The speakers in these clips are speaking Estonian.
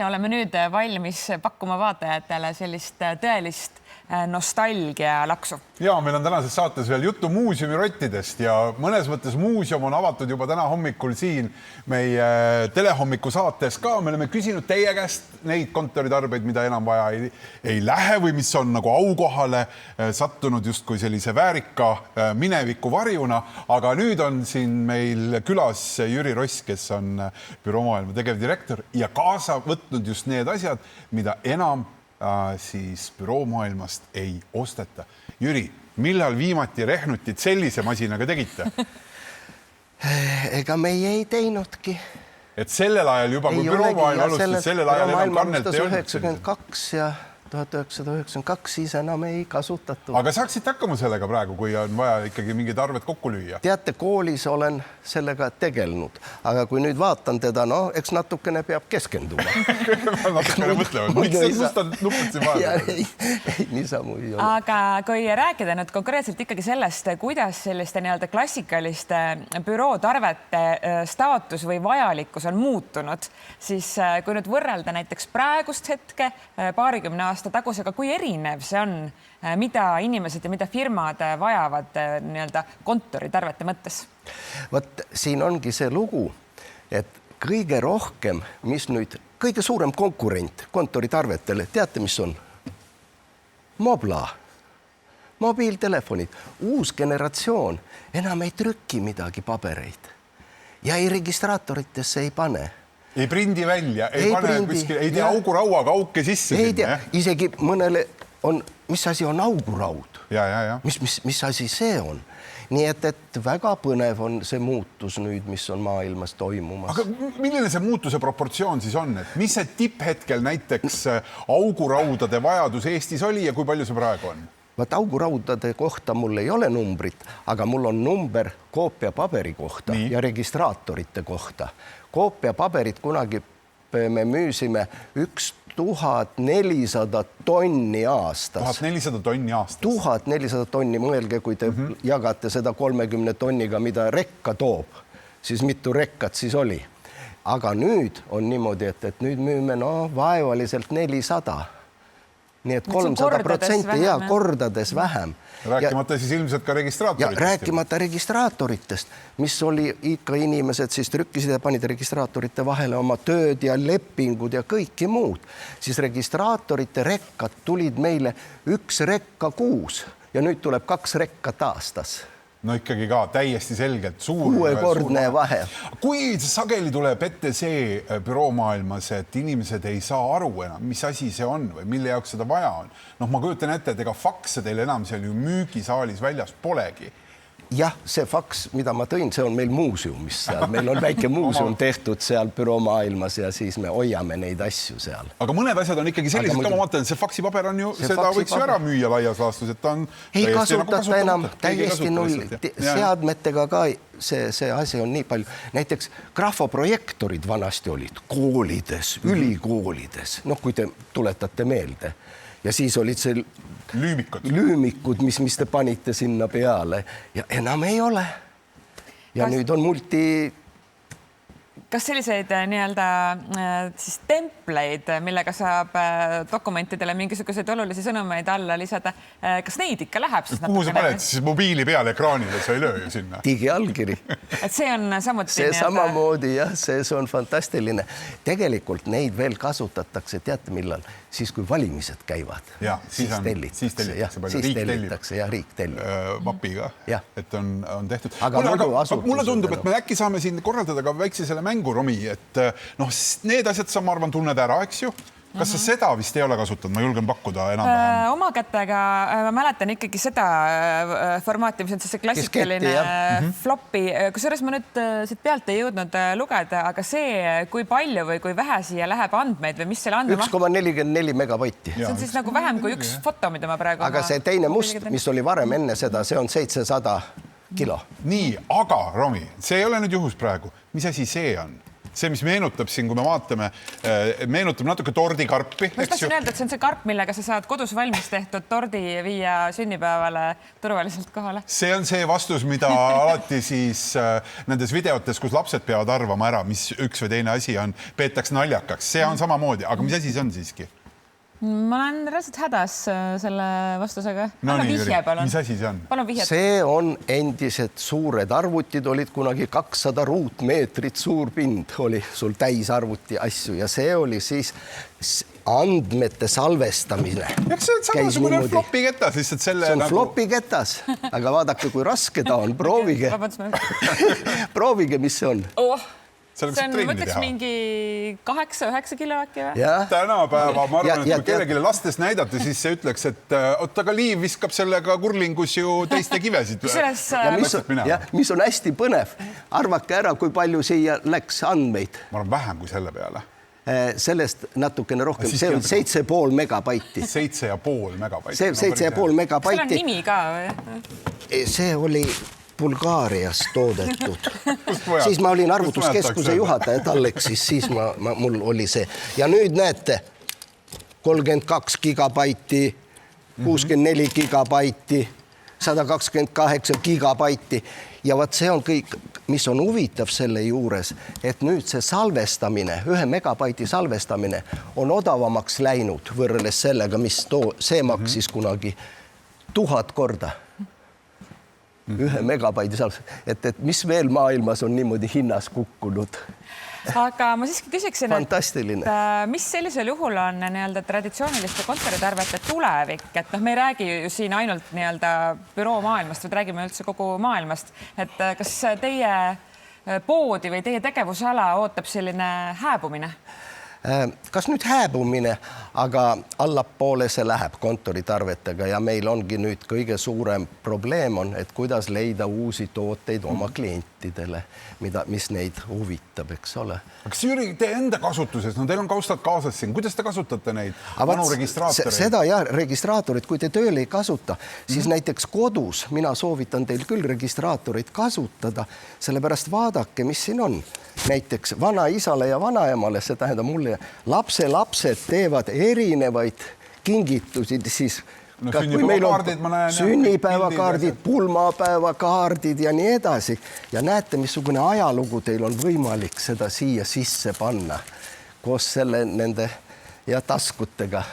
oleme nüüd valmis pakkuma vaatajatele sellist tõelist nostalgia laksu. Ja meil on tänases saates veel juttu muuseumi rottidest ja mõnes mõttes muuseum on avatud juba täna hommikul siin meie telehommiku saates ka. Me oleme küsinud teie käest neid kontoritarbeid, mida enam vaja ei lähe või mis on nagu aukohale sattunud justkui sellise väärika mineviku varjuna. Aga nüüd on siin meil külas Jüri Ross, kes on Büroo Maailma tegevdirektor ja kaasa võtnud just need asjad, mida enam siis Büroo Maailmast ei osteta. Jüri, millal viimati rehnutit sellise masinaga tegite? Ega meie ei teinudki. Et sellel ajal juba, kui Büroo Maailma alustas, sellel ajal enam kannelt ei olnud. 1992 ja 1992 siis enam ei kasutatud. Aga saaksid hakkama sellega praegu, kui on vaja ikkagi mingid arved kokku lüüa? Teate, koolis olen sellega tegelnud, aga kui nüüd vaatan teda, eks natukene peab keskenduma. Natukene mõtlevad, miks mustad nupud siin vahel? Ei, niisamu ei ole. Aga kui rääkida nüüd konkreetselt ikkagi sellest, kuidas selliste nii-öelda klassikaliste bürootarvete staatus või vajalikkus on muutunud, siis kui nüüd võrrelda näiteks praegust hetke, paarikümne aasta tagusega, kui erinev see on, mida inimesed ja mida firmad vajavad nii-öelda kontoritarvete mõttes? Võt, siin ongi see lugu, et kõige rohkem, mis nüüd, kõige suurem konkurent kontoritarvetele, teate, mis on? Mobla, mobiiltelefonid, uus generatsioon enam ei trükki midagi pabereid ja ei registraatoritesse ei pane. Ei prindi välja, ei pane kuskil, ei tea augurauaga auke sisse. Ei tea, isegi mõnele on, mis asi on auguraud? Ja. Mis asi see on? Nii et väga põnev on see muutus nüüd, mis on maailmas toimumas. Aga milline see muutuse proportsioon siis on? Et mis see tipphetkel näiteks auguraudade vajadus Eestis oli ja kui palju see praegu on? Vaat auguraudade kohta mul ei ole numbrit, aga mul on number koopiapaberi kohta ja registraatorite kohta. Koopiapaberit kunagi me müüsime 1400 tonni aastas. 1400 tonni aastas? 1400 tonni, mõelge, kui te jagate seda 30 tonniga, mida rekka toob, siis mitu rekkat siis oli. Aga nüüd on niimoodi, et nüüd müüme vaevaliselt 400. Nii et 300% ja kordades vähem. Rääkimata siis ilmselt ka registraatoritest. Rääkimata registraatoritest, mis oli ikka inimesed siis trükkisid ja panid registraatorite vahele oma tööd ja lepingud ja kõiki muud. Siis registraatorite rekkad tulid meile 1 rekka kuus ja nüüd tuleb 2 rekkat aastas. No ikkagi ka täiesti selgelt suur. 6-kordne vahe. Kui sageli tuleb ette see Büroo Maailmas, et inimesed ei saa aru enam, mis asi see on või mille jaoks seda vaja on. Ma kujutan ette, et ega fakse teil enam seal ju müügisaalis väljas polegi. Jah, see faks, mida ma tõin, see on meil muuseumis seal. Meil on väike muuseum tehtud seal Büroo Maailmas ja siis me hoiame neid asju seal. Aga mõned asjad on ikkagi sellised, ma vaatan, et see faksipaber on ju, seda võiks ju ära müüa laias laastus, et ta on ei kasutata enam täiesti null. Seadmetega ka see asi on nii palju. Näiteks grafoprojektorid vanasti olid koolides, ülikoolides, kui te tuletate meelde. Ja siis olid see lüümikud, mis te panite sinna peale ja enam ei ole. Ja nüüd on Kas selliseid nii-öelda siis templeid, millega saab dokumentidele mingisuguseid olulisi sõnumeid alla lisada, kas neid ikka läheb? Kuhu sa paned siis mobiili peale ekraanile, sa ei löö ju sinna? Digiallkiri. Et see on samuti see samamoodi, jah, see on fantastiline. Tegelikult neid veel kasutatakse, teate millal? Siis kui valimised käivad. Ja, siis tellitakse ja riik tellib. Mapiga, et on tehtud. Aga mulle tundub, et me äkki saame siin korraldada ka väikse selle mängu, Romi, et need asjad sa, ma arvan, tunned ära, eks ju? Kas sa seda vist ei ole kasutanud? Ma julgen pakkuda enam-vähem. Oma kätega ma mäletan ikkagi seda formaati, mis on see klassikaline flopi. Kusjuures ma nüüd siit pealt ei jõudnud lugeda, aga see, kui palju või kui vähe siia läheb andmeid või mis selle andme 1,44 megabaitti. See on siis nagu vähem kui üks foto, mida ma praegu... Aga see teine must, mis oli varem enne seda, see on 700 kilo. Nii, aga Romi, see ei ole nüüd juhus praegu. Mis asi see on? see, mis meenutab siin, kui me vaatame, meenutab natuke tordikarpi. Ma tahtsin öelda, et see on see karp, millega sa saad kodus valmis tehtud tordi viia sünnipäevale turvaliselt kohale. See on see vastus, mida alati siis nendes videotes, kus lapsed peavad arvama ära, mis üks või teine asi on, peetakse naljakaks. See on samamoodi, aga mis asi see on siiski? Ma olen reaalselt hädas selle vastusega. No Anna nii, vihje, palun. mis asi see on? Palun vihjet. See on endised suured arvutid, olid kunagi 200 ruutmeetrit suur pind, oli sul täisarvuti asju ja see oli siis andmete salvestamine. Eks see on samasugune flopi ketas, lihtsalt selle see on flopi ketas, aga vaadake, kui raske ta on, proovige. Proovige, mis see on. See on, ma ütleks, mingi 8-9 kilo äkki või? Tänapäeva, ma arvan, et kui kellelegi lastest näidata, siis see ütleks, et aga Liiv viskab sellega kurlingus ju teiste kivesid. Mis on hästi põnev, arvake ära, kui palju siia läks andmeid. Ma arvan vähem kui selle peale. Sellest natukene rohkem, see on 7,5 megabaiti. 7,5 megabaiti. 7,5 megabaiti. Seal on nimi ka või? See oli Bulgaarias toodetud. Siis ma olin arvutuskeskuse juhataja Tallexis, siis mul oli see. Ja nüüd näete, 32 gigabaiti, 64 gigabaiti, 128 gigabaiti. Ja vaat see on kõik, mis on huvitav selle juures, et nüüd see salvestamine, 1 megabaiti salvestamine on odavamaks läinud võrreldes sellega, mis see maksis kunagi 1000 korda. 1 megabaidi salvestamine, et mis veel maailmas on niimoodi hinnas kukkunud. Aga ma siiski küsiksin, fantastiline. Et mis sellisel juhul on nii-öelda traditsiooniliste kontoritarvete tulevik, et me ei räägi ju siin ainult nii-öelda büroo maailmast, vaid räägime üldse kogu maailmast, et kas teie poodi või teie tegevusala ootab selline hääbumine? Kas nüüd hääbumine, aga allapoole see läheb kontoritarvetega ja meil ongi nüüd kõige suurem probleem on, et kuidas leida uusi tooteid oma klientidele, mis neid huvitab, eks ole. Kas Jüri, te enda kasutuses, no teil on kaustad kaasas siin, kuidas te kasutate neid vanu registraatoreid? Seda ja registraatorid, kui te tööl ei kasuta, siis näiteks kodus mina soovitan teil küll registraatoreid kasutada, sellepärast vaadake, mis siin on. Näiteks vanaisale ja vanaemale, see tähendab mulle, lapsed teevad erinevaid kingitusi, siis kui meil on sünnipäevakaardid, pulmapäevakaardid ja nii edasi. Ja näete, missugune ajalugu teil on võimalik seda siia sisse panna koos selle nende ja taskutega.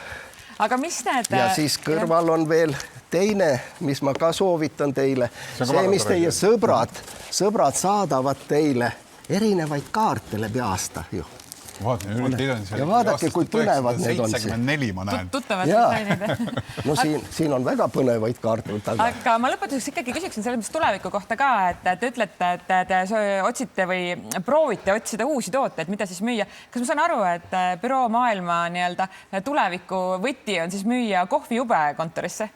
Aga mis need... Ja siis kõrval on veel teine, mis ma ka soovitan teile. See, mis teie sõbrad saadavad teile erinevaid kaarte läbi aasta ju. Ja vaadake, kui põnevad need on. 74 ma näen. Tuttavad disainid. No siin on väga põnevaid kaarte. Aga ma lõpetuseks ikkagi küsiksin selle, mis tuleviku kohta ka, et te ütlete, et te otsite või proovite otsida uusi tooteid, mida siis müüa. Kas ma saan aru, et büroo maailma nii-öelda tuleviku võti on siis müüa kohvijube kontorisse?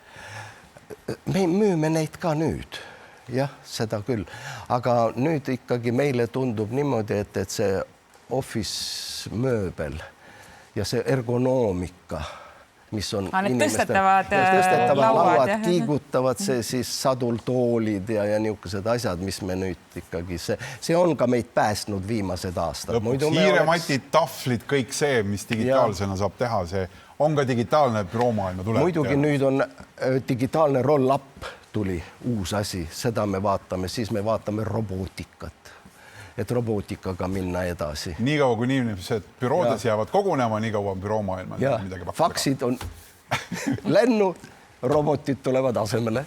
Me müüme neid ka nüüd. Jah, seda küll. Aga nüüd ikkagi meile tundub niimoodi, et see office mööbel ja see ergonoomika, mis on tõstetavad lauad, tiigutavad see siis sadultoolid ja niisugused asjad, mis me nüüd ikkagi, see on ka meid päästnud viimased aastad. Hiirematid, tahvlid, kõik see, mis digitaalsena saab teha, see on ka digitaalne büroomaailma tuleb. Muidugi nüüd on digitaalne roll-up tuli uus asi, seda me vaatame, siis me vaatame robootikat, et robootikaga minna edasi. Nii kaua, kui inimesed büroodes jäävad kogunema, nii kaua on büroomaailma. Faksid on lennud, robotid tulevad asemele.